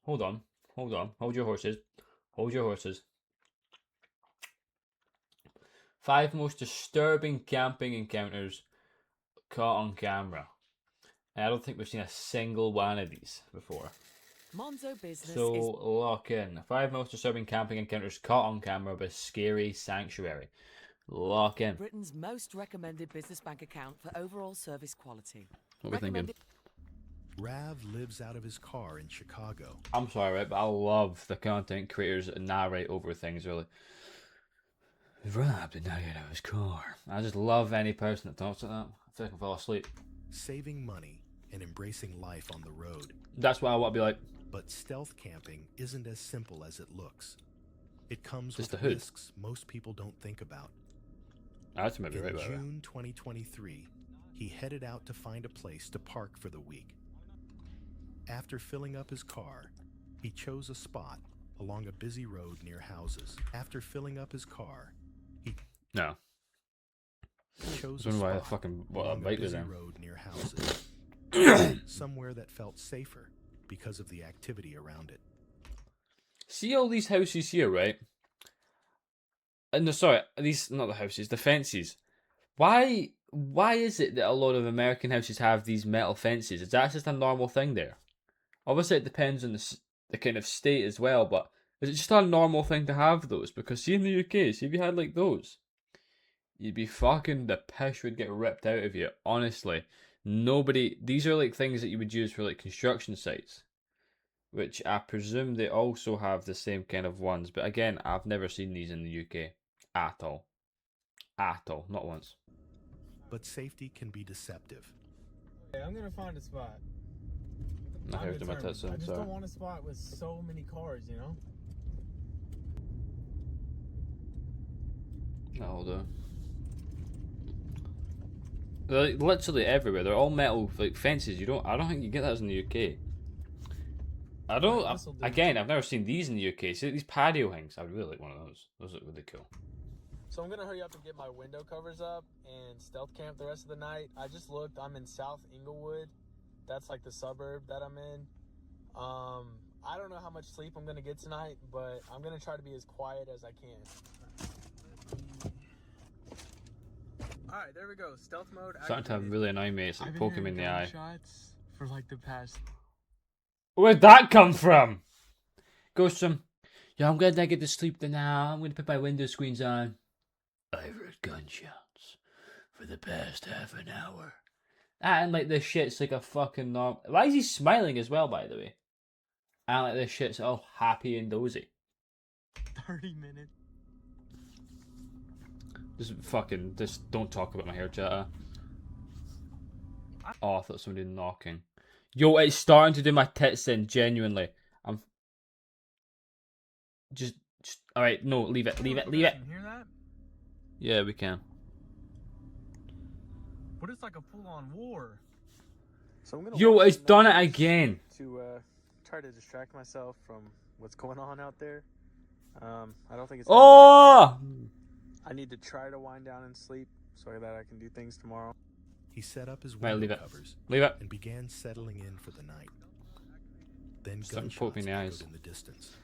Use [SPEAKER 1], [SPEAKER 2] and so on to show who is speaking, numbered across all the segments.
[SPEAKER 1] Hold on. Hold on. Hold your horses. Hold your horses. 5 most disturbing camping encounters caught on camera. And I don't think we've seen a single one of these before.
[SPEAKER 2] Monzo Business
[SPEAKER 1] So
[SPEAKER 2] is
[SPEAKER 1] lock in. 5 most disturbing camping encounters caught on camera by Scary Sanctuary. Lock in.
[SPEAKER 2] Britain's most recommended business bank account for overall service quality.
[SPEAKER 1] What are we thinking?
[SPEAKER 3] Rav lives out of his car in Chicago.
[SPEAKER 1] I'm sorry, right, but I love the content creators that narrate over things, really. Rav did not get out of his car. I just love any person that talks like that. I feel like I fall asleep.
[SPEAKER 3] Saving money and embracing life on the road.
[SPEAKER 1] That's what I want to be like.
[SPEAKER 3] But stealth camping isn't as simple as it looks. It comes
[SPEAKER 1] Just
[SPEAKER 3] with
[SPEAKER 1] the hood.
[SPEAKER 3] risks most people don't think about.
[SPEAKER 1] That's maybe
[SPEAKER 3] In
[SPEAKER 1] right about that.
[SPEAKER 3] June 2023, he headed out to find a place to park for the week. After filling up his car, he chose a spot along a busy road near houses. After filling up his car, he
[SPEAKER 1] No.
[SPEAKER 3] chose
[SPEAKER 1] I
[SPEAKER 3] a
[SPEAKER 1] don't know why I
[SPEAKER 3] spot
[SPEAKER 1] fucking
[SPEAKER 3] along a
[SPEAKER 1] bike was
[SPEAKER 3] busy
[SPEAKER 1] there.
[SPEAKER 3] road near houses. Somewhere that felt safer because of the activity around it.
[SPEAKER 1] See all these houses here, right? No, sorry, these not the houses, the fences. Why is it that a lot of American houses have these metal fences? Is that just a normal thing there? Obviously, it depends on the kind of state as well, but is it just a normal thing to have those? Because see in the UK, see if you had like those, you'd be fucking, the piss would get ripped out of you. Honestly, nobody. These are like things that you would use for like construction sites, which I presume they also have the same kind of ones. But again, I've never seen these in the UK at all. At all, not once.
[SPEAKER 3] But safety can be deceptive.
[SPEAKER 4] Hey, I'm gonna find a spot.
[SPEAKER 1] I
[SPEAKER 4] I'm
[SPEAKER 1] heard them at
[SPEAKER 4] determined.
[SPEAKER 1] that soon,
[SPEAKER 4] I just
[SPEAKER 1] sorry.
[SPEAKER 4] don't want a spot with so many cars, you know?
[SPEAKER 1] That'll do. They're like literally everywhere. They're all metal like fences. I don't think you get that in the UK. I don't.
[SPEAKER 4] Right, this'll do.
[SPEAKER 1] Again, I've never seen these in the UK. See these patio things. I would really like one of those. Those look really cool.
[SPEAKER 4] So I'm gonna hurry up and get my window covers up and stealth camp the rest of the night. I just looked. I'm in South Inglewood. That's like the suburb that I'm in. I don't know how much sleep I'm gonna get tonight, but I'm gonna try to be as quiet as I can. All right, there we go. Stealth mode.
[SPEAKER 1] Starting to really annoy me. It's like poke him in the eye.
[SPEAKER 4] Shots for like the past.
[SPEAKER 1] Where'd that come from? Goes from, yeah, I'm gonna get to sleep now. I'm gonna put my window screens on. I've heard gunshots for the past half an hour. And like this shit's like a fucking norm. Why is he smiling as well, by the way? And like this shit's all happy and dozy.
[SPEAKER 4] 30 minutes.
[SPEAKER 1] Just don't talk about my hair, chatter. Oh, I thought somebody knocking. Yo, it's starting to do my tits in, genuinely. I'm just alright, no, leave it.
[SPEAKER 4] Can you hear that?
[SPEAKER 1] Yeah, we can.
[SPEAKER 4] But it's like a full-on war. So I'm gonna
[SPEAKER 1] Yo,
[SPEAKER 4] watch
[SPEAKER 1] it's
[SPEAKER 4] some
[SPEAKER 1] done it
[SPEAKER 4] Netflix
[SPEAKER 1] again.
[SPEAKER 4] to try to distract myself from what's going on out there. I don't think it's.
[SPEAKER 1] Oh!
[SPEAKER 4] I need to try to wind down and sleep so that I can do things tomorrow.
[SPEAKER 3] He set up his
[SPEAKER 1] Right,
[SPEAKER 3] window
[SPEAKER 1] leave it.
[SPEAKER 3] covers
[SPEAKER 1] Leave it.
[SPEAKER 3] and began settling in for the night. Then
[SPEAKER 1] Starting to poke me
[SPEAKER 3] gunshots
[SPEAKER 1] in the
[SPEAKER 3] echoed
[SPEAKER 1] eyes.
[SPEAKER 3] in the distance.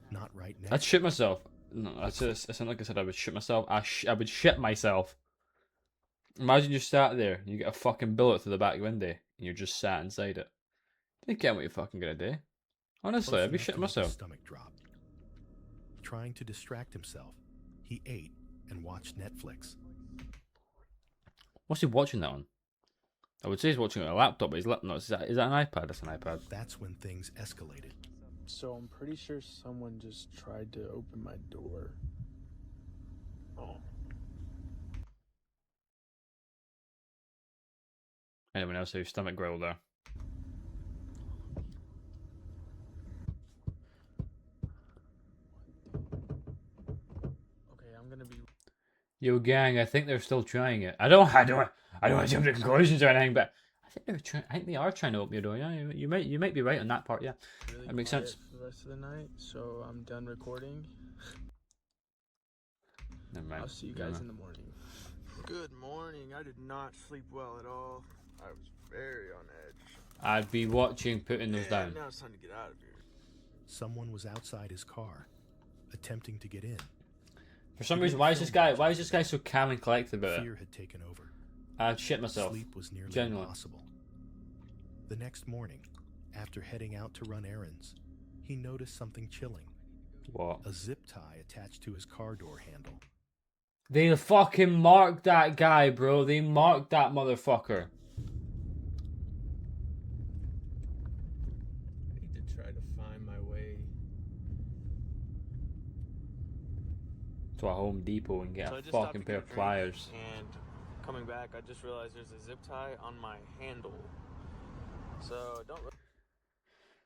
[SPEAKER 3] Not right next.
[SPEAKER 1] I'd shit myself. No, that's just, it sounded like I said I would shit myself. I would shit myself. Imagine you sat there, you get a fucking bullet through the back window, and you're just sat inside it. You can't what you're fucking gonna do. Honestly,
[SPEAKER 3] Close
[SPEAKER 1] I'd be
[SPEAKER 3] enough
[SPEAKER 1] shitting
[SPEAKER 3] to make his
[SPEAKER 1] myself.
[SPEAKER 3] stomach drop. Trying to distract himself, he ate and watched Netflix.
[SPEAKER 1] What's he watching that on? I would say he's watching it on a laptop, but he's no, is that an iPad? That's an iPad.
[SPEAKER 3] That's when things escalated.
[SPEAKER 4] So I'm pretty sure someone just tried to open my door. Oh.
[SPEAKER 1] Anyone else whose stomach growled there?
[SPEAKER 4] Okay, I'm gonna be.
[SPEAKER 1] Yo, gang, I think they're still trying it. I don't want to jump to conclusions or anything, but I think they're trying. I think they are trying to open your door. Yeah, you might be right on that part. Yeah,
[SPEAKER 4] Really
[SPEAKER 1] that makes
[SPEAKER 4] quiet
[SPEAKER 1] sense.
[SPEAKER 4] for the rest of the night, so I'm done recording.
[SPEAKER 1] Never mind.
[SPEAKER 4] I'll see you guys in the morning. Good morning. I did not sleep well at all. I was very on edge.
[SPEAKER 1] I'd be watching putting those
[SPEAKER 4] And
[SPEAKER 1] down.
[SPEAKER 4] now it's time to get out of here.
[SPEAKER 3] someone was outside his car, attempting to get in.
[SPEAKER 1] For some reason, why is this guy so calm and collected about it?
[SPEAKER 3] Fear had taken over.
[SPEAKER 1] I'd shit myself.
[SPEAKER 3] Sleep was nearly
[SPEAKER 1] Genuinely.
[SPEAKER 3] impossible. The next morning, after heading out to run errands, he noticed something chilling.
[SPEAKER 1] What?
[SPEAKER 3] A zip tie attached to his car door handle.
[SPEAKER 1] They fucking marked that guy, bro. They marked that motherfucker.
[SPEAKER 4] I need to try to find my way.
[SPEAKER 1] To a Home Depot and get
[SPEAKER 4] So I
[SPEAKER 1] a
[SPEAKER 4] just stopped
[SPEAKER 1] fucking
[SPEAKER 4] to
[SPEAKER 1] pair
[SPEAKER 4] get a
[SPEAKER 1] of
[SPEAKER 4] drink,
[SPEAKER 1] pliers.
[SPEAKER 4] And coming back, I just realized there's a zip tie on my handle. So don't.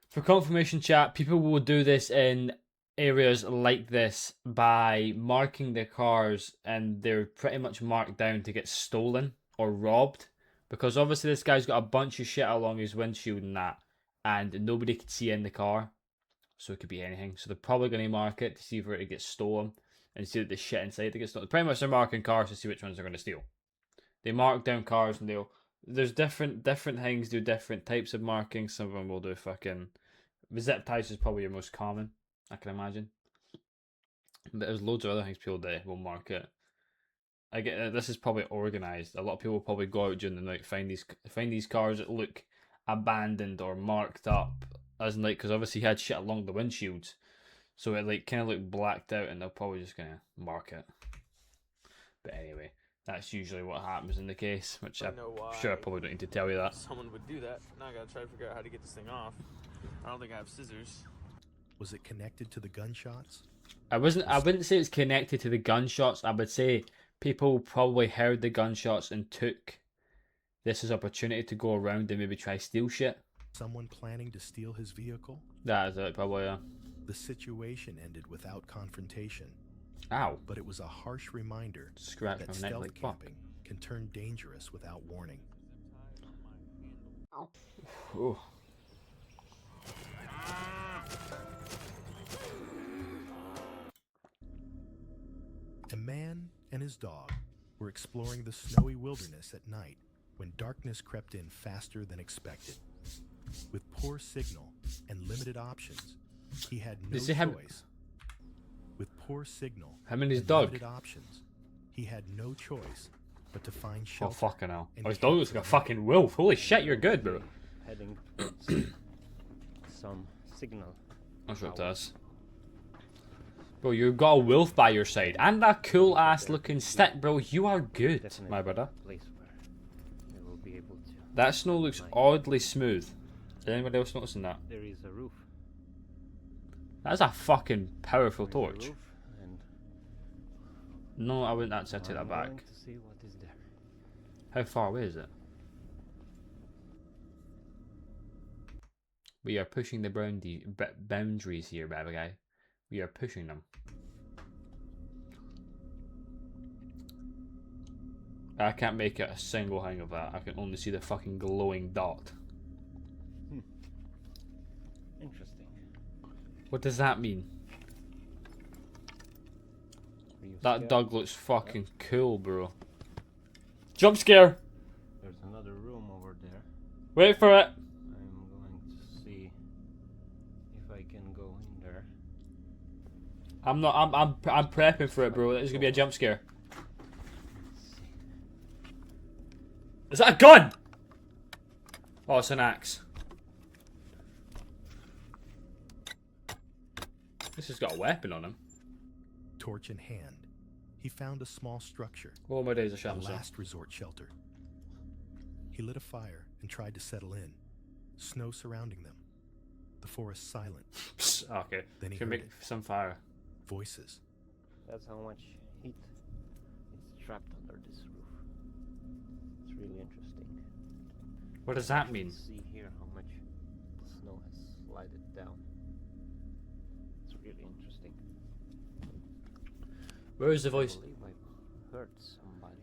[SPEAKER 1] For confirmation, chat, people will do this in areas like this by marking their cars, and they're pretty much marked down to get stolen or robbed, because obviously this guy's got a bunch of shit along his windshield and that, and nobody could see in the car, so it could be anything. So they're probably going to mark it to see if it gets stolen and see that the shit inside it gets stolen. Pretty much they're marking cars to see which ones they're going to steal. They mark down cars and there's different things do different types of marking. Some of them will do fucking. The zip ties is probably your most common, I can imagine. But there's loads of other things people do will mark it. I get this is probably organized. A lot of people will probably go out during the night, find these cars that look abandoned or marked up, as in like, because obviously he had shit along the windshields, so it like kind of looked blacked out, and they're probably just gonna mark it. But anyway, that's usually what happens in the case, which I'm sure I probably don't need to tell you that.
[SPEAKER 4] Someone would do that. Now I gotta try to figure out how to get this thing off. I don't think I have scissors.
[SPEAKER 3] Was it connected to the gunshots?
[SPEAKER 1] I wouldn't say it's connected to the gunshots. I would say people probably heard the gunshots and took this as opportunity to go around and maybe try steal shit.
[SPEAKER 3] Someone planning to steal his vehicle?
[SPEAKER 1] That is it, probably, yeah.
[SPEAKER 3] The situation ended without confrontation,
[SPEAKER 1] Ow.
[SPEAKER 3] but it was a harsh reminder
[SPEAKER 1] Scratch
[SPEAKER 3] that
[SPEAKER 1] my neck
[SPEAKER 3] stealth
[SPEAKER 1] like fuck.
[SPEAKER 3] camping can turn dangerous without warning.
[SPEAKER 1] Ooh.
[SPEAKER 3] A man and his dog were exploring the snowy wilderness at night when darkness crept in faster than expected. With poor signal and limited options, he had no
[SPEAKER 1] Does he have-
[SPEAKER 3] choice. With poor signal
[SPEAKER 1] Him and his
[SPEAKER 3] and
[SPEAKER 1] dog.
[SPEAKER 3] limited options, he had no choice but to find
[SPEAKER 1] Oh,
[SPEAKER 3] shelter.
[SPEAKER 1] fucking hell.
[SPEAKER 3] and
[SPEAKER 1] Oh, his
[SPEAKER 3] head
[SPEAKER 1] dog looks
[SPEAKER 3] for
[SPEAKER 1] like a
[SPEAKER 3] the
[SPEAKER 1] fucking wolf. Holy shit, you're good, bro.
[SPEAKER 5] Heading towards some signal.
[SPEAKER 1] That's what it does. Bro, you've got a wolf by your side. And a cool ass looking stick, bro. You are good,
[SPEAKER 5] Definitely
[SPEAKER 1] my brother.
[SPEAKER 5] place where they will be able to.
[SPEAKER 1] That snow looks oddly smooth. Is anybody else noticing that?
[SPEAKER 5] There is a roof.
[SPEAKER 1] That's a fucking powerful
[SPEAKER 5] There is a
[SPEAKER 1] torch.
[SPEAKER 5] roof, and
[SPEAKER 1] No, I wouldn't actually take that
[SPEAKER 5] I'm going
[SPEAKER 1] back.
[SPEAKER 5] to see what is there.
[SPEAKER 1] How far away is it? We are pushing the boundaries here, baby guy. We are pushing them. I can't make it a single thing of that. I can only see the fucking glowing dot.
[SPEAKER 5] Interesting.
[SPEAKER 1] What does that mean?
[SPEAKER 5] Are you
[SPEAKER 1] That
[SPEAKER 5] scared?
[SPEAKER 1] dog looks fucking cool, bro. Jump scare!
[SPEAKER 5] There's another room over there.
[SPEAKER 1] Wait for it!
[SPEAKER 5] I'm going to see if I can go in there.
[SPEAKER 1] I'm prepping for it, bro. There's gonna be a jump scare.
[SPEAKER 5] Let's see.
[SPEAKER 1] Is that a gun? Oh, it's an axe. This has got a weapon on him.
[SPEAKER 3] Torch in hand, he found a small structure,
[SPEAKER 1] Oh my days, I
[SPEAKER 3] a
[SPEAKER 1] shot myself.
[SPEAKER 3] last resort shelter. He lit a fire and tried to settle in, snow surrounding them, the forest silent,
[SPEAKER 1] Psst, okay.
[SPEAKER 3] Then he
[SPEAKER 1] Can
[SPEAKER 3] heard
[SPEAKER 1] make
[SPEAKER 3] it.
[SPEAKER 1] some fire.
[SPEAKER 3] voices.
[SPEAKER 5] That's how much heat is trapped under this roof. It's really interesting.
[SPEAKER 1] What does that
[SPEAKER 5] You
[SPEAKER 1] mean?
[SPEAKER 5] can see here how much the snow has slided down. It's really interesting.
[SPEAKER 1] Where is the
[SPEAKER 5] I
[SPEAKER 1] voice?
[SPEAKER 5] believe I heard somebody.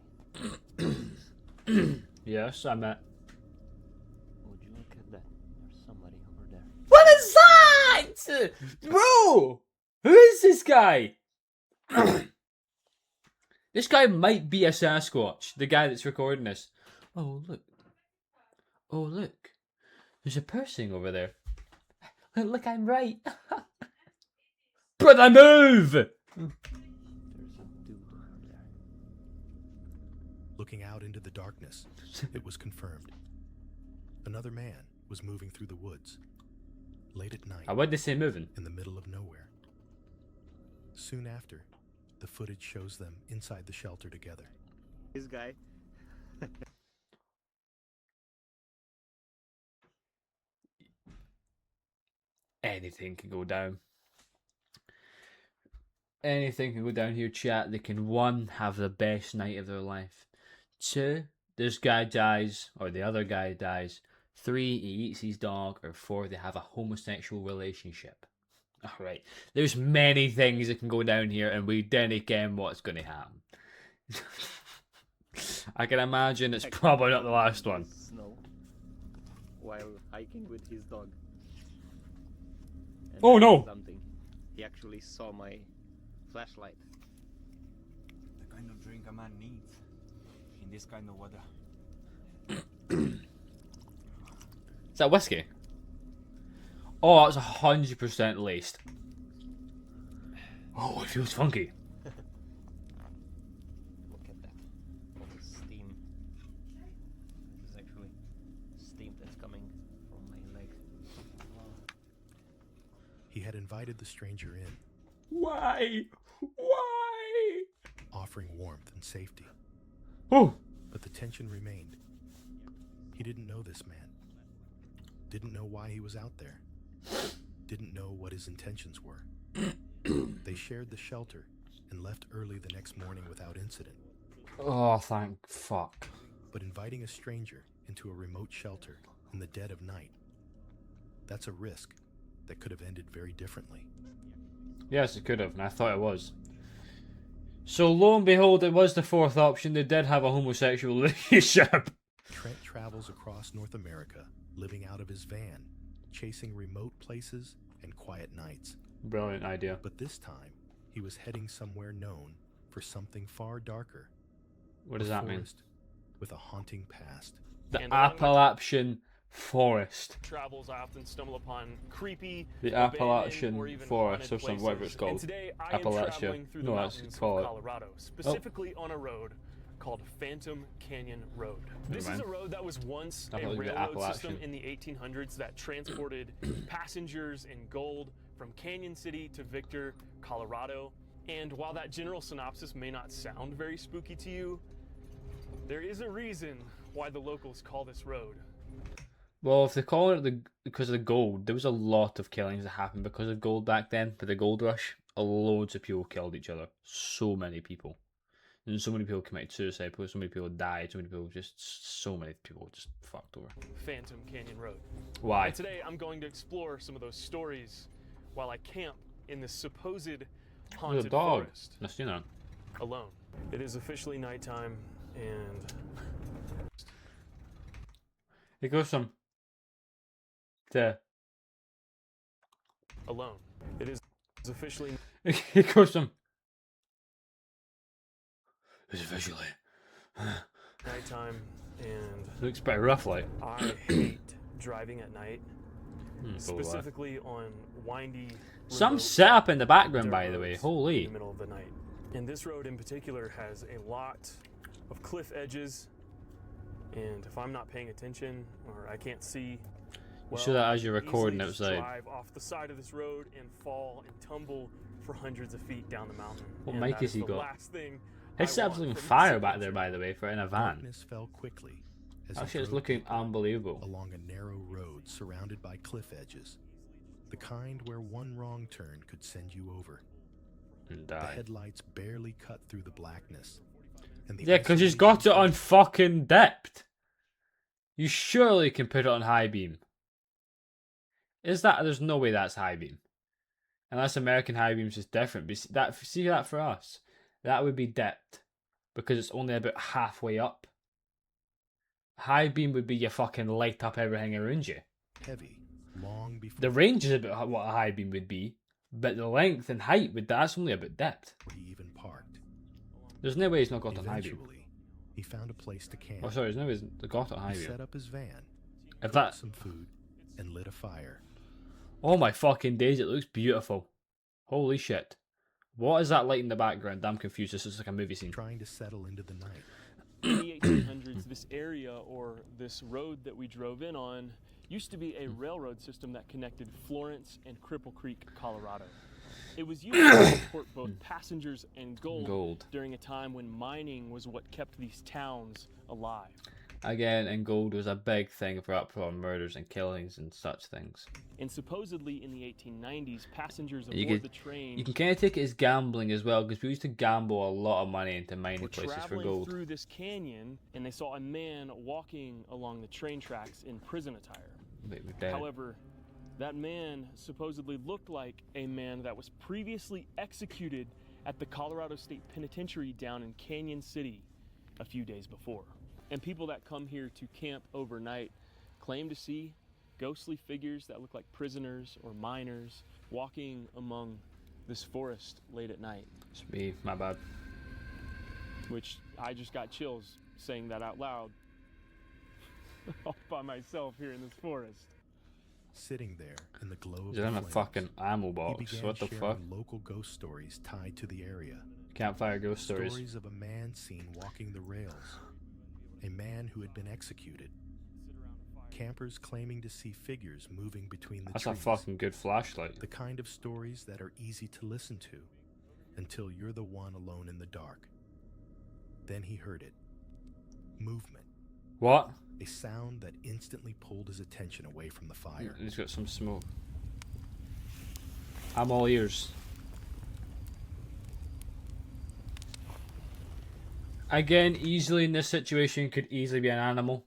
[SPEAKER 1] Yes, I met.
[SPEAKER 5] Would you look at that? There's somebody over there.
[SPEAKER 1] What is that? Bro! Who is this guy? This guy might be a Sasquatch, the guy that's recording this. Oh, look. Oh, look. There's a person over there. Look, I'm right. with the move!
[SPEAKER 5] There's a dude there.
[SPEAKER 3] Looking out into the darkness, it was confirmed. Another man was moving through the woods, late at night,
[SPEAKER 1] Why'd they say moving?
[SPEAKER 3] in the middle of nowhere. Soon after, the footage shows them inside the shelter together.
[SPEAKER 5] This guy.
[SPEAKER 1] Anything can go down. Anything can go down here, chat. They can, one, have the best night of their life. Two, this guy dies, or the other guy dies. Three, he eats his dog. Or four, they have a homosexual relationship. Alright. There's many things that can go down here, and we didn't ken what's going to happen. I can imagine it's probably not the last one.
[SPEAKER 5] Snow while hiking with his dog. And
[SPEAKER 1] Oh,
[SPEAKER 5] I
[SPEAKER 1] no.
[SPEAKER 5] did something. He actually saw my flashlight.
[SPEAKER 6] The kind of drink a man needs in this kind of weather.
[SPEAKER 1] Is that whiskey? Oh, it's 100% laced. Oh, it feels funky.
[SPEAKER 5] Look at that. All the steam. This is actually steam that's coming from my leg. Wow.
[SPEAKER 3] He had invited the stranger in,
[SPEAKER 1] Why? Why?
[SPEAKER 3] offering warmth and safety.
[SPEAKER 1] Oh,
[SPEAKER 3] But the tension remained. He didn't know this man. Didn't know why he was out there. Didn't know what his intentions were. They shared the shelter and left early the next morning without incident.
[SPEAKER 1] oh, thank fuck.
[SPEAKER 3] But inviting a stranger into a remote shelter in the dead of night, that's a risk that could have ended very differently.
[SPEAKER 1] Yes, it could have, and I thought it was. So lo and behold, it was the fourth option. They did have a homosexual relationship.
[SPEAKER 3] Trent travels across North America, living out of his van, chasing remote places and quiet nights.
[SPEAKER 1] Brilliant idea.
[SPEAKER 3] But this time, he was heading somewhere known for something far darker.
[SPEAKER 1] What does
[SPEAKER 3] A
[SPEAKER 1] that mean?
[SPEAKER 3] forest with a haunting past.
[SPEAKER 1] The
[SPEAKER 7] And along with-
[SPEAKER 1] Appalachian Forest.
[SPEAKER 7] travels, I often stumble upon creepy,
[SPEAKER 1] The
[SPEAKER 7] abandoned,
[SPEAKER 1] Appalachian
[SPEAKER 7] or even
[SPEAKER 1] Forest,
[SPEAKER 7] haunted
[SPEAKER 1] or something, whatever it's
[SPEAKER 7] places.
[SPEAKER 1] called.
[SPEAKER 7] And today I am
[SPEAKER 1] Appalachia.
[SPEAKER 7] traveling through the
[SPEAKER 1] No, that's
[SPEAKER 7] mountains
[SPEAKER 1] call
[SPEAKER 7] of
[SPEAKER 1] it.
[SPEAKER 7] Colorado, specifically on a road called Phantom Canyon Road. This is
[SPEAKER 1] mind.
[SPEAKER 7] a road that was once
[SPEAKER 1] I
[SPEAKER 7] a
[SPEAKER 1] thought it was the
[SPEAKER 7] railroad system
[SPEAKER 1] Appalachian.
[SPEAKER 7] in the 1800s that transported passengers and gold from Canyon City to Victor, Colorado. And while that general synopsis may not sound very spooky to you, there is a reason why the locals call this road
[SPEAKER 1] Well, if they call it because of the gold, there was a lot of killings that happened because of gold back then. For the gold rush, loads of people killed each other. So many people. And so many people committed suicide. So many people died. So many people so many people just fucked over.
[SPEAKER 7] Phantom Canyon Road.
[SPEAKER 1] Why?
[SPEAKER 7] And today I'm going to explore some of those stories while I camp in this supposed
[SPEAKER 1] There's a
[SPEAKER 7] haunted
[SPEAKER 1] dog.
[SPEAKER 7] forest
[SPEAKER 1] I've seen that.
[SPEAKER 7] alone. It is officially nighttime and
[SPEAKER 1] It goes from to
[SPEAKER 7] alone. It is officially
[SPEAKER 1] it goes from it's officially
[SPEAKER 7] nighttime and
[SPEAKER 1] looks pretty rough like.
[SPEAKER 7] I hate driving at night,
[SPEAKER 1] Blah, blah, blah.
[SPEAKER 7] specifically on windy
[SPEAKER 1] Some
[SPEAKER 7] remote
[SPEAKER 1] setup in the background,
[SPEAKER 7] dirt
[SPEAKER 1] by the way.
[SPEAKER 7] roads in
[SPEAKER 1] Holy.
[SPEAKER 7] the middle of the night. And this road in particular has a lot of cliff edges, and if I'm not paying attention or I can't see,
[SPEAKER 1] You show that as you're
[SPEAKER 7] I can
[SPEAKER 1] recording
[SPEAKER 7] easily just
[SPEAKER 1] outside.
[SPEAKER 7] drive off the side of this road and fall and tumble for hundreds of feet down the mountain.
[SPEAKER 1] What
[SPEAKER 7] And
[SPEAKER 1] mic
[SPEAKER 7] that
[SPEAKER 1] has
[SPEAKER 7] is
[SPEAKER 1] he
[SPEAKER 7] the
[SPEAKER 1] got?
[SPEAKER 7] last thing I
[SPEAKER 1] His
[SPEAKER 7] want
[SPEAKER 1] setup's looking
[SPEAKER 7] from this
[SPEAKER 1] fire back there,
[SPEAKER 7] adventure.
[SPEAKER 1] by the way, for in a van.
[SPEAKER 3] Darkness fell quickly as he
[SPEAKER 1] Actually, it's
[SPEAKER 3] drove
[SPEAKER 1] looking
[SPEAKER 3] deeper
[SPEAKER 1] unbelievable.
[SPEAKER 3] along a narrow road surrounded by cliff edges, the kind where one wrong turn could send you over.
[SPEAKER 1] And
[SPEAKER 3] The
[SPEAKER 1] die.
[SPEAKER 3] headlights barely cut through the blackness. And the
[SPEAKER 1] Yeah, because he's got it
[SPEAKER 3] isolation
[SPEAKER 1] on fucking depth. You surely can put it on high beam. Is that? There's no way that's high beam. Unless American high beam's just different. But see that for us, that would be depth, because it's only about halfway up. High beam would be you fucking light up everything around you.
[SPEAKER 3] heavy, long before
[SPEAKER 1] The range is about what a high beam would be, but the length and height that's only about depth.
[SPEAKER 3] he even parked.
[SPEAKER 1] There's no way he's not got it on high beam.
[SPEAKER 3] Eventually, he found a place to camp.
[SPEAKER 1] Oh, sorry, there's no way he's got it on high
[SPEAKER 3] He
[SPEAKER 1] beam.
[SPEAKER 3] set up his van,
[SPEAKER 1] If
[SPEAKER 3] cooked
[SPEAKER 1] that,
[SPEAKER 3] some food, and lit a fire.
[SPEAKER 1] oh my fucking days, it looks beautiful. Holy shit. What is that light in the background? I'm confused. This is like a movie scene.
[SPEAKER 3] trying to settle into the night.
[SPEAKER 7] In the 1800s, this area, or this road that we drove in on, used to be a railroad system that connected Florence and Cripple Creek, Colorado. It was used to transport both passengers and gold during a time when mining was what kept these towns alive.
[SPEAKER 1] Again, and gold was a big thing for uproar, murders and killings and such things.
[SPEAKER 7] And supposedly in the 1890s, passengers
[SPEAKER 1] You
[SPEAKER 7] aboard
[SPEAKER 1] could-
[SPEAKER 7] the train
[SPEAKER 1] You can kind of take it as gambling as well, because we used to gamble a lot of money into mining
[SPEAKER 7] were
[SPEAKER 1] places for
[SPEAKER 7] traveling
[SPEAKER 1] gold.
[SPEAKER 7] through this canyon, and they saw a man walking along the train tracks in prison attire.
[SPEAKER 1] Wait, we're dead.
[SPEAKER 7] However, that man supposedly looked like a man that was previously executed at the Colorado State Penitentiary down in Canyon City a few days before. And people that come here to camp overnight claim to see ghostly figures that look like prisoners or miners walking among this forest late at night,
[SPEAKER 1] It's me, my bad.
[SPEAKER 7] which I just got chills saying that out loud all by myself here in this forest.
[SPEAKER 3] Sitting there in the glow of
[SPEAKER 1] Is it in
[SPEAKER 3] the
[SPEAKER 1] a
[SPEAKER 3] flames,
[SPEAKER 1] fucking ammo
[SPEAKER 3] he
[SPEAKER 1] box?
[SPEAKER 3] began
[SPEAKER 1] What the
[SPEAKER 3] sharing
[SPEAKER 1] fuck?
[SPEAKER 3] local ghost stories tied to the area.
[SPEAKER 1] Campfire ghost stories.
[SPEAKER 3] Stories of a man seen walking the rails, a man who had been executed, campers claiming to see figures moving between the
[SPEAKER 1] That's a
[SPEAKER 3] trees.
[SPEAKER 1] fucking good flashlight.
[SPEAKER 3] The kind of stories that are easy to listen to until you're the one alone in the dark. Then he heard it. Movement.
[SPEAKER 1] What?
[SPEAKER 3] A sound that instantly pulled his attention away from the fire.
[SPEAKER 1] He's got some smoke. I'm all ears. Again, easily in this situation, could easily be an animal.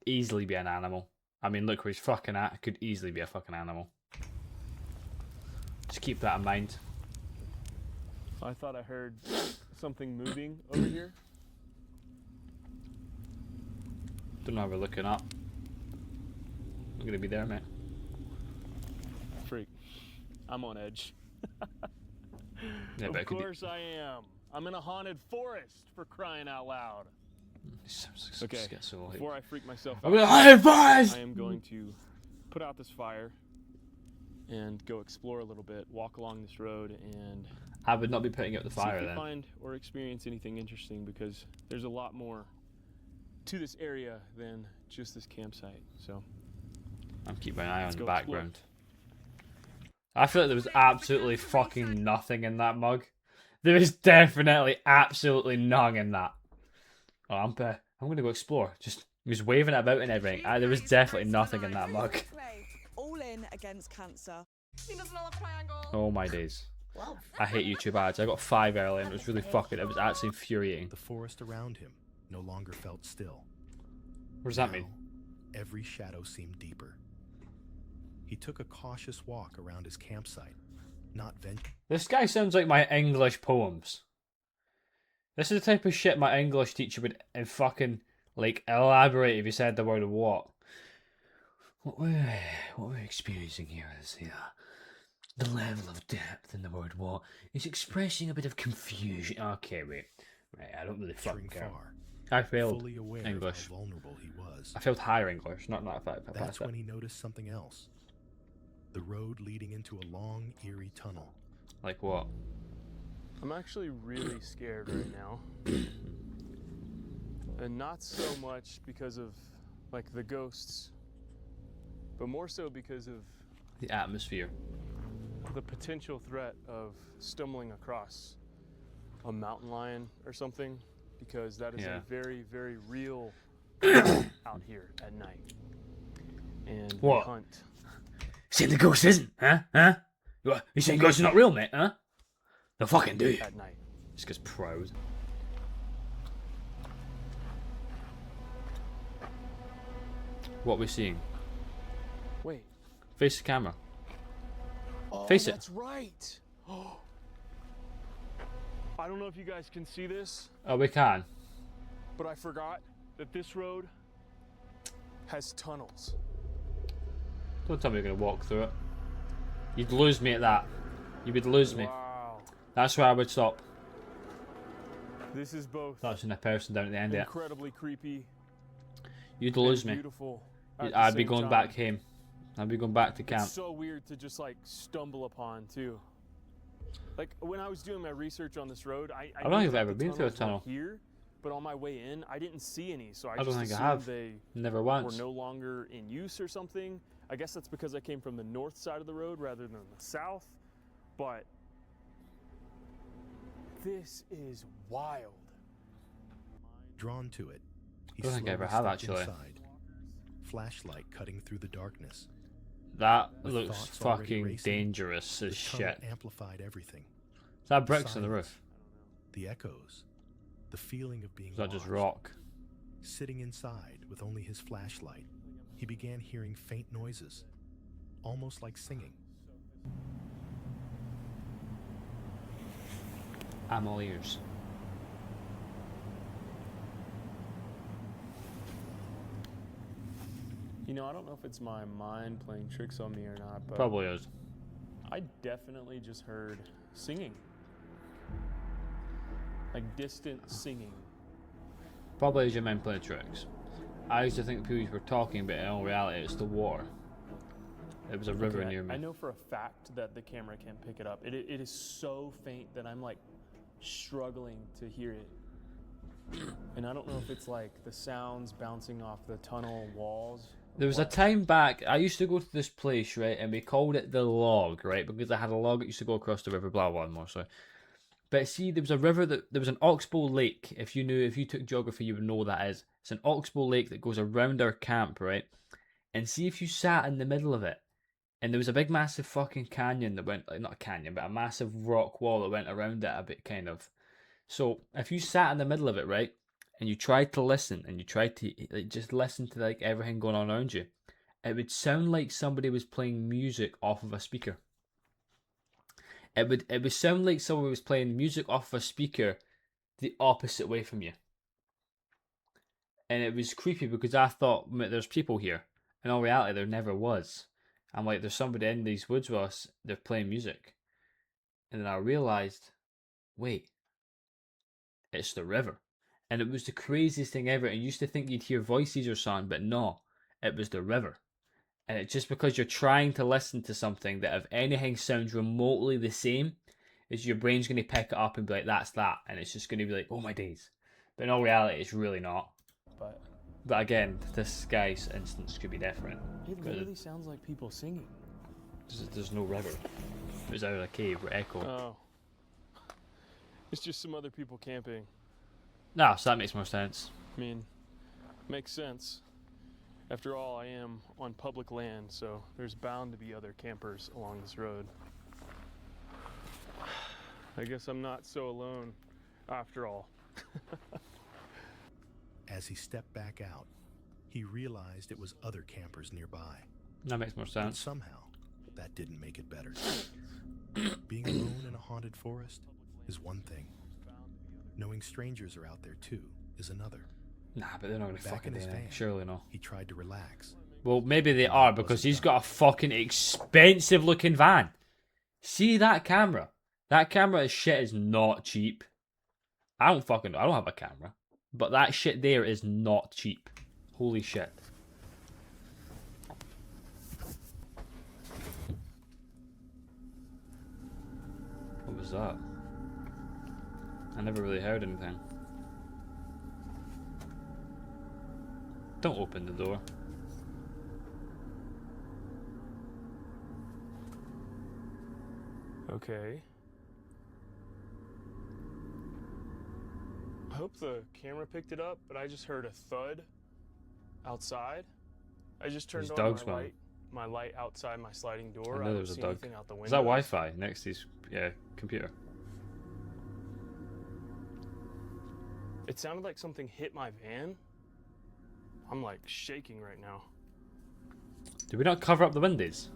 [SPEAKER 1] Easily be an animal. I mean, look where he's fucking at. Could easily be a fucking animal. Just keep that in mind.
[SPEAKER 7] I thought I heard something moving over here.
[SPEAKER 1] Don't know how we're looking up. I'm gonna be there, mate.
[SPEAKER 7] Freak. I'm on edge.
[SPEAKER 1] Yeah, but it
[SPEAKER 7] Of
[SPEAKER 1] could be-
[SPEAKER 7] course I am. I'm in a haunted forest, for crying out loud.
[SPEAKER 1] Sounds like
[SPEAKER 7] Okay,
[SPEAKER 1] some schizo, like-
[SPEAKER 7] before I freak myself
[SPEAKER 1] I'm gonna
[SPEAKER 7] out,
[SPEAKER 1] hide fires!
[SPEAKER 7] I am going to put out this fire and go explore a little bit, walk along this road, and
[SPEAKER 1] I would not be putting out the
[SPEAKER 7] see
[SPEAKER 1] fire
[SPEAKER 7] if we
[SPEAKER 1] then.
[SPEAKER 7] find or experience anything interesting, because there's a lot more to this area than just this campsite. So
[SPEAKER 1] I'm keeping an eye on
[SPEAKER 7] Let's
[SPEAKER 1] the
[SPEAKER 7] go explore.
[SPEAKER 1] background. I feel like there was absolutely fucking nothing in that mug. There is definitely absolutely none in that. Oh, I'm gonna go explore. Just he was waving it about and everything. There was definitely nothing in that mug.
[SPEAKER 8] All in against cancer.
[SPEAKER 1] Oh my days. I hate YouTube ads. I got 5 early and it was really fucking. It was actually infuriating.
[SPEAKER 3] The forest around him no longer felt still.
[SPEAKER 1] What does that mean?
[SPEAKER 3] Now, every shadow seemed deeper. He took a cautious walk around his campsite, not venturing.
[SPEAKER 1] This guy sounds like my English poems. This is the type of shit my English teacher would fucking like elaborate if he said the word what. What we're experiencing here is the level of depth in the word what is expressing a bit of confusion. Okay, wait. Right, I don't really fucking care.
[SPEAKER 3] far,
[SPEAKER 1] I failed
[SPEAKER 3] fully aware
[SPEAKER 1] English.
[SPEAKER 3] of how vulnerable he was.
[SPEAKER 1] I failed higher English, not that fact.
[SPEAKER 3] That's when he noticed something else. The road leading into a long, eerie tunnel.
[SPEAKER 1] Like what?
[SPEAKER 7] I'm actually really scared right now. And not so much because of like the ghosts, but more so because of
[SPEAKER 1] The atmosphere.
[SPEAKER 7] the potential threat of stumbling across a mountain lion or something, because that is
[SPEAKER 1] Yeah.
[SPEAKER 7] a very, very real out here at night. And
[SPEAKER 1] What?
[SPEAKER 7] they hunt.
[SPEAKER 1] Saying the ghost isn't, huh? Huh? You saying ghosts are not real, mate, huh? They'll fucking do you.
[SPEAKER 7] At night.
[SPEAKER 1] Just gets proud. What are we seeing?
[SPEAKER 7] Wait.
[SPEAKER 1] Face the camera.
[SPEAKER 7] Oh,
[SPEAKER 1] Face it.
[SPEAKER 7] that's right. I don't know if you guys can see this,
[SPEAKER 1] Oh, we can.
[SPEAKER 7] but I forgot that this road has tunnels.
[SPEAKER 1] Don't tell me you're gonna walk through it. You'd lose me at that. You would lose me.
[SPEAKER 7] Wow.
[SPEAKER 1] That's where I would stop.
[SPEAKER 7] This is both
[SPEAKER 1] Touching a person down at the end of it.
[SPEAKER 7] incredibly creepy
[SPEAKER 1] You'd
[SPEAKER 7] and
[SPEAKER 1] lose me.
[SPEAKER 7] beautiful. at the
[SPEAKER 1] I'd be
[SPEAKER 7] same
[SPEAKER 1] going
[SPEAKER 7] time.
[SPEAKER 1] back home. I'd be going back to camp.
[SPEAKER 7] It's so weird to just like stumble upon too. Like when I was doing my research on this road, I
[SPEAKER 1] don't
[SPEAKER 7] knew
[SPEAKER 1] think I've
[SPEAKER 7] that
[SPEAKER 1] ever
[SPEAKER 7] the
[SPEAKER 1] been through a
[SPEAKER 7] tunnels were
[SPEAKER 1] tunnel.
[SPEAKER 7] here, but on my way in, I didn't see any, so I
[SPEAKER 1] don't
[SPEAKER 7] just
[SPEAKER 1] think I
[SPEAKER 7] assumed
[SPEAKER 1] have.
[SPEAKER 7] they
[SPEAKER 1] Never
[SPEAKER 7] were
[SPEAKER 1] once.
[SPEAKER 7] no longer in use or something. I guess that's because I came from the north side of the road rather than the south, but this is wild.
[SPEAKER 3] Drawn to it, he
[SPEAKER 1] Don't think I ever
[SPEAKER 3] slowly
[SPEAKER 1] have,
[SPEAKER 3] stepped
[SPEAKER 1] actually.
[SPEAKER 3] inside, flashlight cutting through the darkness.
[SPEAKER 1] That
[SPEAKER 3] With
[SPEAKER 1] looks
[SPEAKER 3] thoughts already
[SPEAKER 1] fucking
[SPEAKER 3] racing,
[SPEAKER 1] dangerous
[SPEAKER 3] The
[SPEAKER 1] as
[SPEAKER 3] tunnel
[SPEAKER 1] shit.
[SPEAKER 3] amplified everything.
[SPEAKER 1] Is that bricks on the
[SPEAKER 3] Silence,
[SPEAKER 1] roof?
[SPEAKER 3] The echoes, the feeling of being
[SPEAKER 1] Is that just
[SPEAKER 3] watched.
[SPEAKER 1] rock?
[SPEAKER 3] Sitting inside with only his flashlight, he began hearing faint noises, almost like singing.
[SPEAKER 1] I'm all ears.
[SPEAKER 7] You know, I don't know if it's my mind playing tricks on me or not, but
[SPEAKER 1] Probably is.
[SPEAKER 7] I definitely just heard singing. Like distant singing.
[SPEAKER 1] Probably is your mind playing tricks. I used to think people were talking, but in all reality, it's the water. It was a river
[SPEAKER 7] Okay,
[SPEAKER 1] near me.
[SPEAKER 7] I know for a fact that the camera can't pick it up. It is so faint that I'm like struggling to hear it. And I don't know if it's like the sounds bouncing off the tunnel walls. or
[SPEAKER 1] There was a
[SPEAKER 7] what.
[SPEAKER 1] time back, I used to go to this place, right, and we called it the log, right, because I had a log that used to go across the river, blah, blah, more so. But see, there was a river there was an oxbow lake. If you took geography, you would know what that is. It's an oxbow lake that goes around our camp, right? And see if you sat in the middle of it, and there was a big massive fucking canyon that went, like, not a canyon, but a massive rock wall that went around it a bit, kind of. So if you sat in the middle of it, right, and you tried to listen, and you tried to like just listen to like everything going on around you, it would sound like somebody was playing music off of a speaker. It would sound like someone was playing music off of a speaker the opposite way from you. And it was creepy because I thought, there's people here. In all reality, there never was. I'm like, there's somebody in these woods with us, they're playing music. And then I realised, wait, it's the river. And it was the craziest thing ever. And you used to think you'd hear voices or something, but no, it was the river. And it's just because you're trying to listen to something that if anything sounds remotely the same, is your brain's going to pick it up and be like, that's that. And it's just going to be like, oh my days. But in all reality, it's really not. But again, this guy's instance could be different.
[SPEAKER 7] It literally sounds like people singing.
[SPEAKER 1] There's no river. It was out of a cave with echo.
[SPEAKER 7] Oh. It's just some other people camping.
[SPEAKER 1] Nah, so that makes more sense.
[SPEAKER 7] I mean, makes sense. After all, I am on public land, so there's bound to be other campers along this road. I guess I'm not so alone after all.
[SPEAKER 3] As he stepped back out, he realized it was other campers nearby.
[SPEAKER 1] That makes more
[SPEAKER 3] But
[SPEAKER 1] sense.
[SPEAKER 3] somehow, that didn't make it better. Being alone in a haunted forest is one thing. Knowing strangers are out there too is another.
[SPEAKER 1] Nah, but they're not going to
[SPEAKER 3] Back
[SPEAKER 1] fucking
[SPEAKER 3] in
[SPEAKER 1] do
[SPEAKER 3] his
[SPEAKER 1] anything.
[SPEAKER 3] van,
[SPEAKER 1] Surely no.
[SPEAKER 3] He tried to relax.
[SPEAKER 1] Well, maybe they are because he's got a fucking expensive looking van. See that camera? That camera is shit is not cheap. I don't have a camera. But that shit there is not cheap. Holy shit. What was that? I never really heard anything. Don't open the door.
[SPEAKER 7] Okay. I hope the camera picked it up, but I just heard a thud outside. I just turned
[SPEAKER 1] These
[SPEAKER 7] on
[SPEAKER 1] dogs,
[SPEAKER 7] my
[SPEAKER 1] man.
[SPEAKER 7] light outside my sliding door.
[SPEAKER 1] I
[SPEAKER 7] I
[SPEAKER 1] know
[SPEAKER 7] don't
[SPEAKER 1] there was a
[SPEAKER 7] see
[SPEAKER 1] dog.
[SPEAKER 7] anything out the window.
[SPEAKER 1] Is that Wi-Fi next to his computer?
[SPEAKER 7] It sounded like something hit my van. I'm like shaking right now.
[SPEAKER 1] Did we not cover up the windows?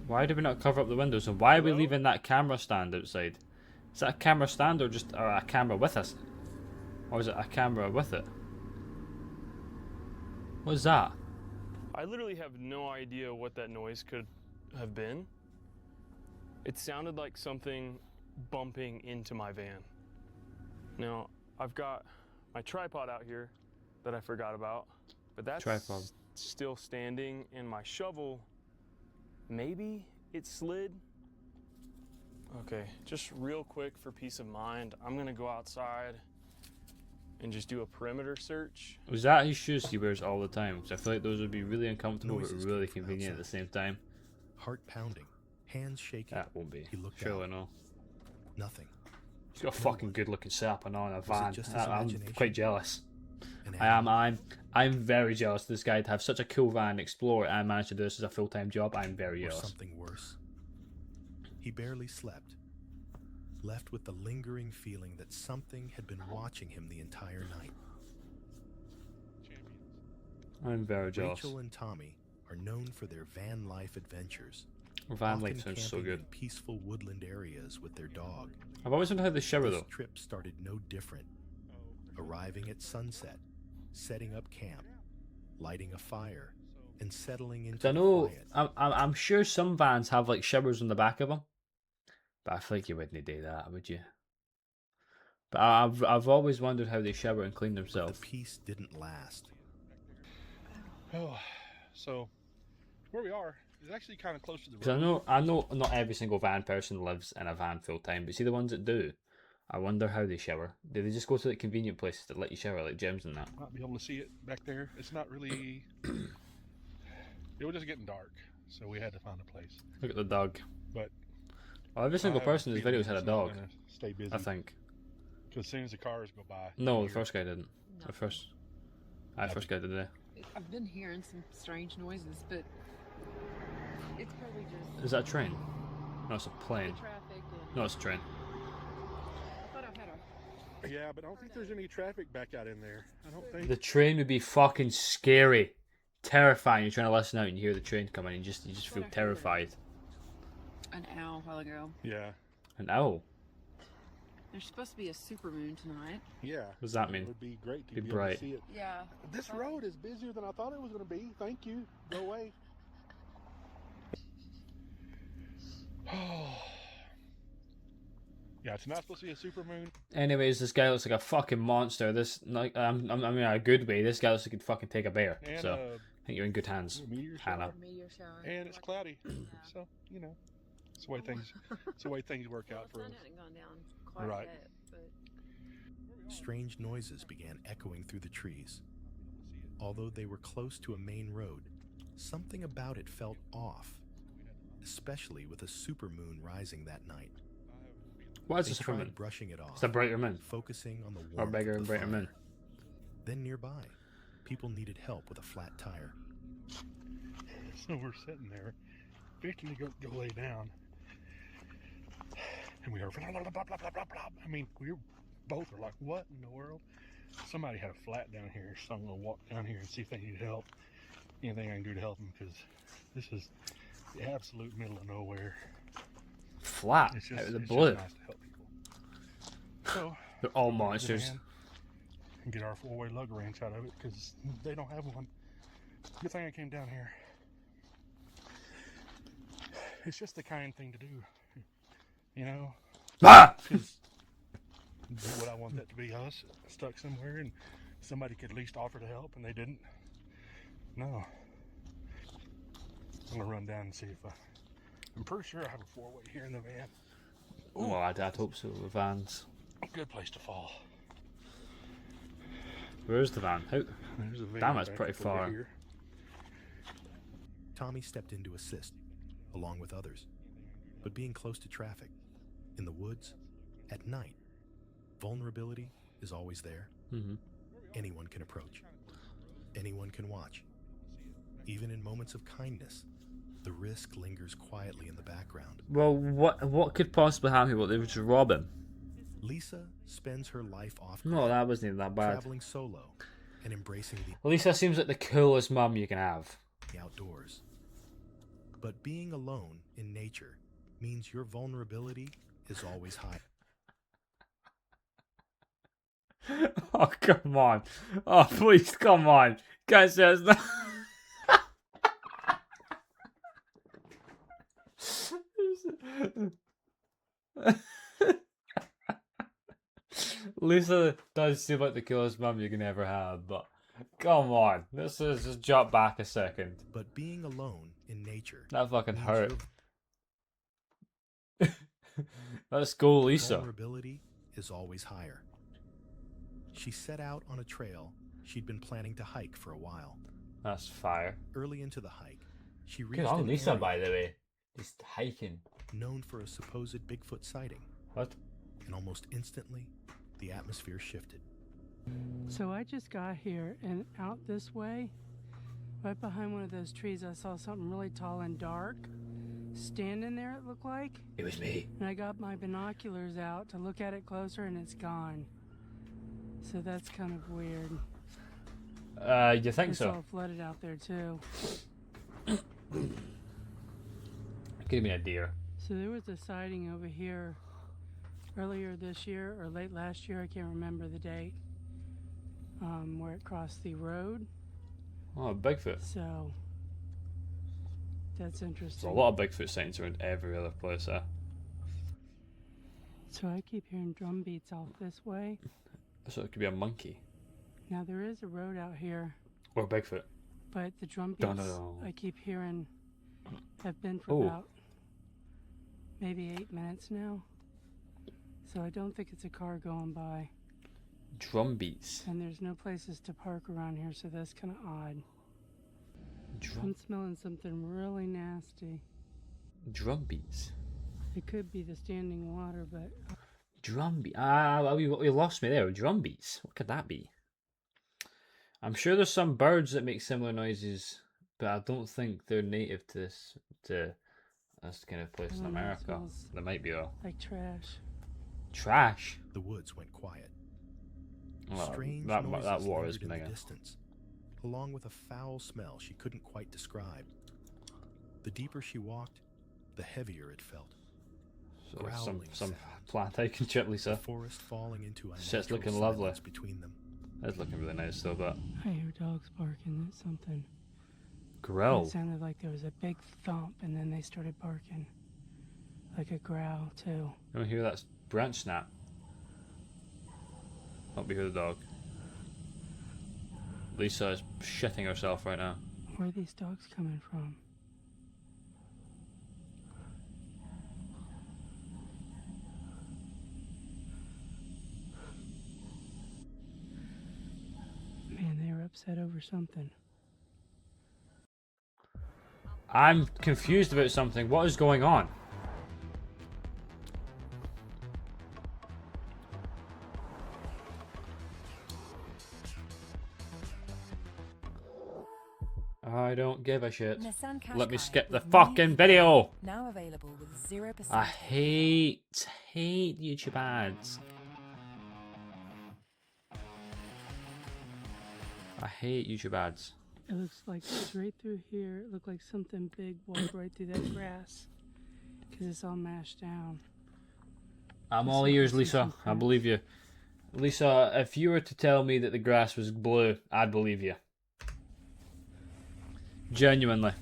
[SPEAKER 1] Why did we not cover up the windows? And why are we
[SPEAKER 7] Hello?
[SPEAKER 1] leaving that camera stand outside? Is that a camera stand or just a camera with us? Or is it a camera with it? What is that?
[SPEAKER 7] I literally have no idea what that noise could have been. It sounded like something bumping into my van. Now, I've got my tripod out here that I forgot about, but that's
[SPEAKER 1] Tripod.
[SPEAKER 7] still standing, and my shovel, maybe it slid. Okay, just real quick for peace of mind, I'm gonna go outside and just do a perimeter search.
[SPEAKER 1] Was that his shoes he wears all the time? Because I feel like those would be really uncomfortable but
[SPEAKER 3] Noises
[SPEAKER 1] really
[SPEAKER 3] came from
[SPEAKER 1] convenient at the
[SPEAKER 3] outside.
[SPEAKER 1] same time.
[SPEAKER 3] Heart pounding, hands shaking.
[SPEAKER 1] That won't be.
[SPEAKER 3] He looked
[SPEAKER 1] Surely
[SPEAKER 3] out.
[SPEAKER 1] no.
[SPEAKER 3] Nothing.
[SPEAKER 1] He's got a fucking good looking setup and on a
[SPEAKER 3] it
[SPEAKER 1] van.
[SPEAKER 3] just his
[SPEAKER 1] I'm
[SPEAKER 3] imagination?
[SPEAKER 1] quite jealous.
[SPEAKER 3] An
[SPEAKER 1] I am.
[SPEAKER 3] animal.
[SPEAKER 1] I'm very jealous of this guy to have such a cool van, explore it, and manage to do this as a full-time job. I'm very
[SPEAKER 3] Or
[SPEAKER 1] jealous.
[SPEAKER 3] something worse. He barely slept, left with the lingering feeling that something had been watching him the entire night.
[SPEAKER 1] I'm very jealous.
[SPEAKER 3] Rachel and Tommy are known for their van life adventures,
[SPEAKER 1] Van
[SPEAKER 3] often
[SPEAKER 1] life sounds so
[SPEAKER 3] camping
[SPEAKER 1] good.
[SPEAKER 3] in peaceful woodland areas with their dog.
[SPEAKER 1] I've always wondered how they shower
[SPEAKER 3] This
[SPEAKER 1] though.
[SPEAKER 3] trip started no different. Arriving at sunset, setting up camp, lighting a fire, and settling into
[SPEAKER 1] 'Cause I
[SPEAKER 3] the
[SPEAKER 1] know,
[SPEAKER 3] quiet.
[SPEAKER 1] I'm sure some vans have like showers on the back of them, but I feel like you wouldn't do that, would you? But I've always wondered how they shower and clean
[SPEAKER 3] But
[SPEAKER 1] themselves.
[SPEAKER 3] the peace didn't last.
[SPEAKER 9] Oh, so where we are is actually kind of close to the
[SPEAKER 1] Because
[SPEAKER 9] road.
[SPEAKER 1] I know not every single van person lives in a van full time, but see the ones that do, I wonder how they shower. Do they just go to like convenient places that let you shower, like gyms and that?
[SPEAKER 9] Might be able to see it back there. It's not really. It was just getting dark, so we had to find a place.
[SPEAKER 1] Look at the dog.
[SPEAKER 9] But
[SPEAKER 1] Well, every single
[SPEAKER 9] I have a
[SPEAKER 1] person in this
[SPEAKER 9] feeling
[SPEAKER 1] video's had a
[SPEAKER 9] it's not
[SPEAKER 1] dog,
[SPEAKER 9] gonna Stay busy.
[SPEAKER 1] I think.
[SPEAKER 9] Because as soon as the cars go by.
[SPEAKER 1] No,
[SPEAKER 9] you
[SPEAKER 1] the
[SPEAKER 9] hear-
[SPEAKER 1] first guy didn't. The first. First guy did there.
[SPEAKER 10] I've been hearing some strange noises, but it's probably just
[SPEAKER 1] Is that a train? No, it's a plane.
[SPEAKER 10] the traffic. And
[SPEAKER 1] No, it's a train.
[SPEAKER 10] I thought I've had a
[SPEAKER 9] Yeah, but I don't think there's any traffic back out in there. I don't think.
[SPEAKER 1] The train would be fucking scary, terrifying. You're trying to listen out and you hear the train coming, and you just feel terrified.
[SPEAKER 10] an owl a while ago.
[SPEAKER 9] Yeah.
[SPEAKER 1] An owl.
[SPEAKER 10] There's supposed to be a supermoon tonight.
[SPEAKER 9] Yeah.
[SPEAKER 1] What does that mean?
[SPEAKER 9] It would be great to
[SPEAKER 1] Be
[SPEAKER 9] be,
[SPEAKER 1] bright.
[SPEAKER 9] able to see it.
[SPEAKER 10] Yeah.
[SPEAKER 9] This road is busier than I thought it was going to be. Thank you. Go away. Yeah, it's not supposed to be a super moon.
[SPEAKER 1] Anyways, this guy looks like a fucking monster. This, like, I mean, in a good way. This guy looks like he'd fucking take a bear.
[SPEAKER 9] And
[SPEAKER 1] So I think you're in good hands,
[SPEAKER 9] a meteor
[SPEAKER 1] Hannah.
[SPEAKER 9] shower.
[SPEAKER 10] Meteor shower.
[SPEAKER 9] And it's cloudy. So, you know, it's the way things work
[SPEAKER 10] Well,
[SPEAKER 9] out
[SPEAKER 10] the
[SPEAKER 9] for
[SPEAKER 10] sun
[SPEAKER 9] us.
[SPEAKER 10] hadn't gone down quite
[SPEAKER 9] Right.
[SPEAKER 10] yet, but
[SPEAKER 3] Strange noises began echoing through the trees. Although they were close to a main road, something about it felt off, especially with a supermoon rising that night.
[SPEAKER 1] What is
[SPEAKER 3] They
[SPEAKER 1] this
[SPEAKER 3] tried
[SPEAKER 1] from?
[SPEAKER 3] brushing it off,
[SPEAKER 1] It's a brighter moon.
[SPEAKER 3] focusing on the warmth
[SPEAKER 1] Or bigger
[SPEAKER 3] of
[SPEAKER 1] and
[SPEAKER 3] the
[SPEAKER 1] brighter moon.
[SPEAKER 3] fire. Then nearby, people needed help with a flat tire.
[SPEAKER 9] So we're sitting there, fixing to go lay down. And we heard blah, blah, blah, blah, blah, blah, blah. I mean, we both were like, what in the world? Somebody had a flat down here, so I'm going to walk down here and see if they need help. Anything I can do to help them, because this is the absolute middle of nowhere.
[SPEAKER 1] Flat
[SPEAKER 9] It's
[SPEAKER 1] out
[SPEAKER 9] just,
[SPEAKER 1] of the
[SPEAKER 9] it's
[SPEAKER 1] blue.
[SPEAKER 9] just nice to help people. So,
[SPEAKER 1] They're all
[SPEAKER 9] we get the
[SPEAKER 1] monsters.
[SPEAKER 9] van and get our four-way lug wrench out of it, because they don't have one. Good thing I came down here. It's just the kind thing to do, you know?
[SPEAKER 1] Ah!
[SPEAKER 9] Because would I want that to be us stuck somewhere and somebody could at least offer to help and they didn't? No. I'm gonna run down and see if I'm pretty sure I have a four-way here in the van.
[SPEAKER 1] Well, I'd hope so with vans.
[SPEAKER 9] Good place to fall.
[SPEAKER 1] Where is the van? How?
[SPEAKER 9] There's a van
[SPEAKER 1] Damn, it's
[SPEAKER 9] back
[SPEAKER 1] pretty
[SPEAKER 9] up over
[SPEAKER 1] far.
[SPEAKER 9] here.
[SPEAKER 3] Tommy stepped in to assist, along with others. But being close to traffic, in the woods, at night, vulnerability is always there.
[SPEAKER 1] Mm-hmm.
[SPEAKER 3] Anyone can approach. Anyone can watch. Even in moments of kindness, the risk lingers quietly in the background.
[SPEAKER 1] Well, what could possibly happen? What, they would just rob him?
[SPEAKER 3] Lisa spends her life off
[SPEAKER 1] No, that wasn't even that bad.
[SPEAKER 3] traveling solo and embracing
[SPEAKER 1] Lisa seems like the coolest mum you can have.
[SPEAKER 3] the outdoors. But being alone in nature means your vulnerability is always high.
[SPEAKER 1] Oh, come on. Oh, please, come on. Guys, there's no... Lisa does seem like the coolest mum you can ever have, but Come on. This is just jump back a second.
[SPEAKER 3] But being alone in nature
[SPEAKER 1] That fucking
[SPEAKER 3] means
[SPEAKER 1] hurt.
[SPEAKER 3] your
[SPEAKER 1] Let's go, Lisa.
[SPEAKER 3] vulnerability is always higher. She set out on a trail she'd been planning to hike for a while.
[SPEAKER 1] That's fire.
[SPEAKER 3] Early into the hike, she
[SPEAKER 1] Good
[SPEAKER 3] reached
[SPEAKER 1] on
[SPEAKER 3] an
[SPEAKER 1] Lisa,
[SPEAKER 3] area
[SPEAKER 1] by the way. Just hiking.
[SPEAKER 3] known for a supposed Bigfoot sighting,
[SPEAKER 1] What?
[SPEAKER 3] and almost instantly, the atmosphere shifted.
[SPEAKER 11] So I just got here, and out this way, right behind one of those trees, I saw something really tall and dark standing there, it looked like.
[SPEAKER 1] It was me.
[SPEAKER 11] And I got my binoculars out to look at it closer, and it's gone. So that's kind of weird.
[SPEAKER 1] You think
[SPEAKER 11] It's
[SPEAKER 1] so?
[SPEAKER 11] all flooded out there, too.
[SPEAKER 1] Give me a deer.
[SPEAKER 11] So there was a sighting over here earlier this year, or late last year, I can't remember the date, where it crossed the road.
[SPEAKER 1] Oh, Bigfoot.
[SPEAKER 11] So that's
[SPEAKER 1] There's
[SPEAKER 11] interesting.
[SPEAKER 1] a lot of Bigfoot sightings around every other place,
[SPEAKER 11] So I keep hearing drum beats off this way.
[SPEAKER 1] So it could be a monkey.
[SPEAKER 11] Now there is a road out here,
[SPEAKER 1] Or Bigfoot.
[SPEAKER 11] but the drum beats
[SPEAKER 1] Dun, dun, dun.
[SPEAKER 11] I keep hearing have been for
[SPEAKER 1] Oh.
[SPEAKER 11] about maybe 8 minutes now. So I don't think it's a car going by.
[SPEAKER 1] Drum beats.
[SPEAKER 11] And there's no places to park around here, so that's kind of odd. I'm smelling something really nasty.
[SPEAKER 1] Drum beats.
[SPEAKER 11] It could be the standing water, but
[SPEAKER 1] Drum beat. Ah, you lost me there. Drum beats. What could that be? I'm sure there's some birds that make similar noises, but I don't think they're native to this kind of place in
[SPEAKER 11] I don't know, it
[SPEAKER 1] America.
[SPEAKER 11] smells
[SPEAKER 1] They might be though.
[SPEAKER 11] like trash.
[SPEAKER 1] Trash.
[SPEAKER 3] The woods went quiet.
[SPEAKER 1] Well,
[SPEAKER 3] Strange
[SPEAKER 1] that
[SPEAKER 3] noises
[SPEAKER 1] war is
[SPEAKER 3] lingered in the
[SPEAKER 1] mega.
[SPEAKER 3] distance, along with a foul smell she couldn't quite describe. The deeper she walked, the heavier it felt.
[SPEAKER 1] So
[SPEAKER 3] Growling
[SPEAKER 1] some
[SPEAKER 3] sounds.
[SPEAKER 1] plant hiking trip,
[SPEAKER 3] The
[SPEAKER 1] Lisa.
[SPEAKER 3] forest falling into a
[SPEAKER 1] Shit's
[SPEAKER 3] natural
[SPEAKER 1] looking lovely.
[SPEAKER 3] silence between them.
[SPEAKER 1] That's looking really nice though, but
[SPEAKER 11] I hear dogs barking at something.
[SPEAKER 1] growl.
[SPEAKER 11] It sounded like there was a big thump, and then they started barking. Like a growl, too.
[SPEAKER 1] You want to hear that branch snap? Hope you hear the dog. Lisa is shitting herself right now.
[SPEAKER 11] Where are these dogs coming from? Man, they were upset over something.
[SPEAKER 1] I'm confused about something. What is going on? I don't give a shit.
[SPEAKER 2] Nissan Qashqai
[SPEAKER 1] Let me skip the
[SPEAKER 2] with new
[SPEAKER 1] fucking video.
[SPEAKER 2] Now available with 0%.
[SPEAKER 1] I hate YouTube ads. I hate YouTube ads.
[SPEAKER 11] It looks like straight through here, it looked like something big walked right through that grass. Because it's all mashed down.
[SPEAKER 1] I'm all ears, Lisa. I believe you. Lisa, if you were to tell me that the grass was blue, I'd believe you. Genuinely.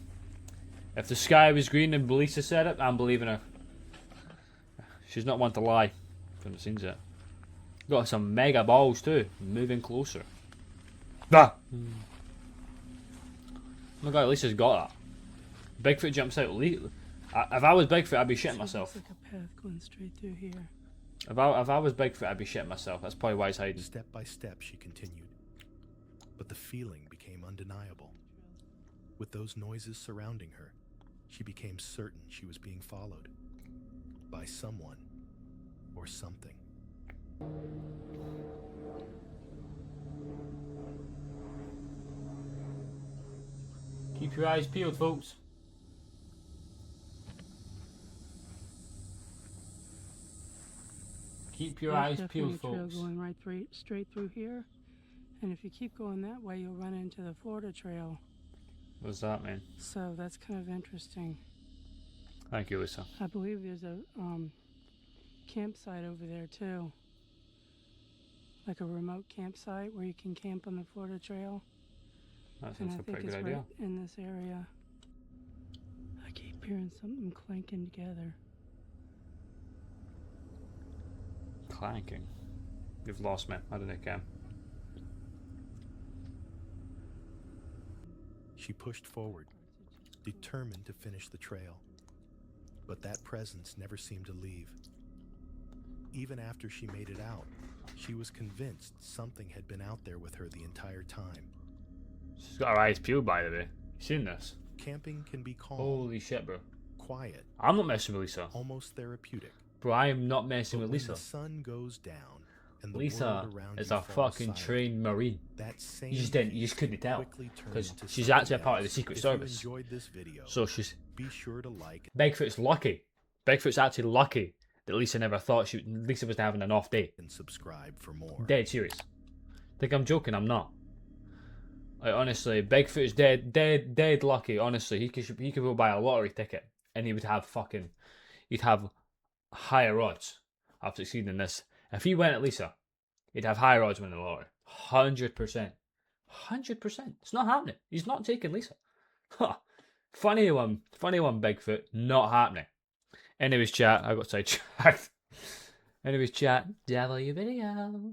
[SPEAKER 1] If the sky was green and Lisa said it, I'm believing her. She's not one to lie. From the scenes yet. Got some mega balls too. Moving closer. Ah! Oh my god, Lisa's got that. Bigfoot jumps out. If I was Bigfoot, I'd be shitting myself.
[SPEAKER 11] It's like a path going straight through here.
[SPEAKER 1] If I was Bigfoot, I'd be shitting myself. That's probably why he's hiding.
[SPEAKER 3] Step by step, she continued. But the feeling became undeniable. With those noises surrounding her, she became certain she was being followed. By someone or something.
[SPEAKER 1] Keep your eyes peeled, folks. Keep your eyes
[SPEAKER 11] There's
[SPEAKER 1] peeled,
[SPEAKER 11] definitely a
[SPEAKER 1] folks.
[SPEAKER 11] trail going right straight through here. And if you keep going that way, you'll run into the Florida Trail.
[SPEAKER 1] What does that mean?
[SPEAKER 11] So that's kind of interesting.
[SPEAKER 1] Thank you, Lisa.
[SPEAKER 11] I believe there's a campsite over there too. Like a remote campsite where you can camp on the Florida Trail.
[SPEAKER 1] That
[SPEAKER 11] And
[SPEAKER 1] sounds
[SPEAKER 11] I
[SPEAKER 1] like a
[SPEAKER 11] think
[SPEAKER 1] pretty
[SPEAKER 11] it's
[SPEAKER 1] good
[SPEAKER 11] right
[SPEAKER 1] idea.
[SPEAKER 11] in this area. I keep hearing something clanking together.
[SPEAKER 1] Clanking. You've lost me. I don't know, Cam.
[SPEAKER 3] She pushed forward, determined to finish the trail. But that presence never seemed to leave. Even after she made it out, she was convinced something had been out there with her the entire time.
[SPEAKER 1] She's got her eyes peeled, by the way. You seen this?
[SPEAKER 3] Camping can be calm,
[SPEAKER 1] Holy shit, bro.
[SPEAKER 3] quiet,
[SPEAKER 1] I'm not messing with Lisa.
[SPEAKER 3] almost therapeutic.
[SPEAKER 1] Bro, I am not messing
[SPEAKER 3] But
[SPEAKER 1] with
[SPEAKER 3] when
[SPEAKER 1] Lisa.
[SPEAKER 3] the sun goes down and the
[SPEAKER 1] Lisa
[SPEAKER 3] world around
[SPEAKER 1] is
[SPEAKER 3] you
[SPEAKER 1] a
[SPEAKER 3] falls
[SPEAKER 1] fucking
[SPEAKER 3] silent,
[SPEAKER 1] trained marine.
[SPEAKER 3] that same
[SPEAKER 1] You just couldn't tell.
[SPEAKER 3] quickly turn
[SPEAKER 1] Because
[SPEAKER 3] into
[SPEAKER 1] she's
[SPEAKER 3] something
[SPEAKER 1] actually a part of the
[SPEAKER 3] else.
[SPEAKER 1] Secret
[SPEAKER 3] If
[SPEAKER 1] Service.
[SPEAKER 3] you enjoyed this video,
[SPEAKER 1] So she's...
[SPEAKER 3] be sure to like.
[SPEAKER 1] Bigfoot's lucky. Bigfoot's actually lucky that Lisa never thought Lisa was having an off day.
[SPEAKER 3] And subscribe for more.
[SPEAKER 1] Dead serious. Think I'm joking? I'm not. Like, honestly, Bigfoot is dead lucky. Honestly, he could go buy a lottery ticket and he would have he'd have higher odds of succeeding in this. If he went at Lisa, he'd have higher odds winning the lottery. 100%. 100%. It's not happening. He's not taking Lisa. Huh. Funny one, Bigfoot. Not happening. Anyways, chat. I got sidetracked. Anyways, chat. W video.